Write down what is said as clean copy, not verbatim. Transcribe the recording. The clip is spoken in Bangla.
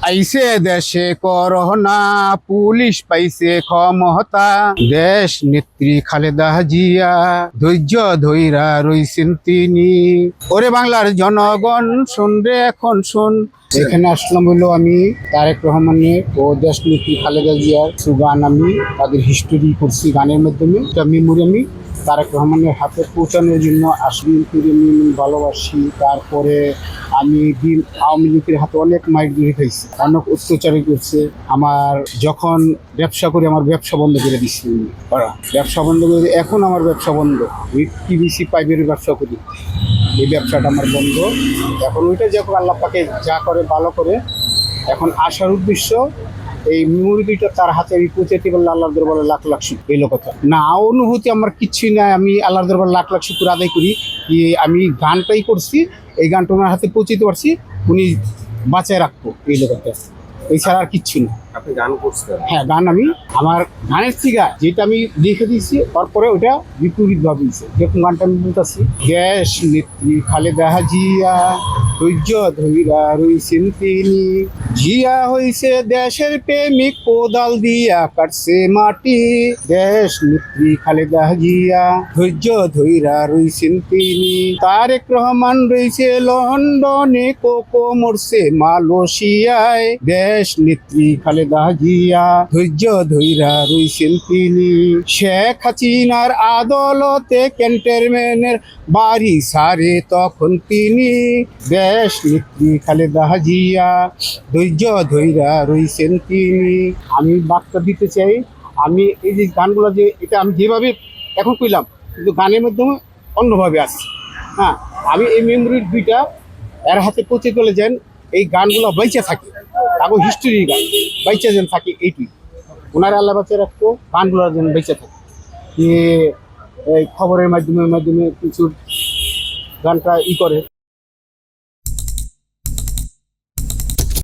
আইসে দেশে করোনা, পুলিশ পাইছে ক্ষমতা, দেশ নেত্রী খালেদা জিয়া ধৈর্য ধৈরা রইছেন তিনি। ওরে বাংলার জনগণ শুন রে এখন শুন। এখানে আসলাম হলো আমি তারেক রহমানের ও দেশ নেত্রী খালেদা জিয়ার কিছু গান আমি তাদের হিস্টোরি করছি গানের মাধ্যমে। একটা মেমোরি আমি তারেক রহমানের হাতে পৌঁছানোর জন্য আসলে আমি ভালোবাসি। তারপরে আমি আওয়ামী লীগের হাতে অনেক মাইর দিয়ে খাইছি, অনেক অত্যাচার করছে। আমার যখন ব্যবসা করি আমার ব্যবসা বন্ধ করে দিচ্ছি ওরা, ব্যবসা বন্ধ করে এখন আমার ব্যবসা বন্ধ। পিভিসি পাইপের ব্যবসা করি, এই ব্যবসাটা আমার বন্ধ এখন। ওইটা যখন আল্লাহ পাকে যা করে ভালো করে, এখন আসার উদ্দেশ্য এই মেমোরিটা তার হাতে আমি পৌঁছাতে পারলে আল্লাহর দরবারে লাখ লাখ শুকর। এই কথা না, অনুভূতি আমার কিচ্ছুই নাই। আমি আল্লাহর দরবারে লাখ লাখ শুকর আদায় করি কি আমি গানটাই করছি, এই গানটা ওনার হাতে পৌঁছাতে পারছি, উনি বাঁচায় রাখবো এই লোকটা, এছাড়া আর কিচ্ছু না। আপনি গান করছেন? হ্যাঁ, গান আমি আমার গানের থেকে যেটা আমি লিখে দিয়েছি তারপরে ওটা বিপরীত ভাবে দিয়েছে। যেরকম গানটা আমি বলতেছি, দেশ নেত্রী খালেদা জিয়া ধৈর্য ধৈরা রইছেন তিনি, জিয়া হইছে দেশের প্রেমিক কোদাল দিয়া কাটছে মাটি, দেশ নেত্রী খালেদা জিয়া ধৈর্য ধৈরা রইছেন তিনি। তারেক রহমান রইছে লন্ডনে, কোকো মরছে মালয়েশিয়ায়, দেশ নেত্রী খালেদা জিয়া ধৈর্য ধৈরা রইছেন তিনি। শেখ হাসিনার আদালতে ক্যান্টনমেন্টের বাড়ি সারে তখন তিনি, দেশ নেত্রী খালেদা জিয়া ধৈর্য ধৈরা রইছেন তিনি। আমি বার্তা দিতে চাই, আমি এই যে গানগুলো যে এটা আমি যেভাবে এখন কইলাম, কিন্তু গানের মাধ্যমে অন্যভাবে আসছে। হ্যাঁ, আমি এই মেমোরির দুইটা এর হাতে পৌঁছে চলে যান, এই গানগুলো বাইচা থাকে, তারপর হিস্টোরির গান বাইচা যেন থাকে, এইটি ওনারা আল্লাহ বাচ্চা রাখতো, গানগুলো যেন বেঁচে থাকে। এই খবরের মাধ্যমে কিছু গানটা করে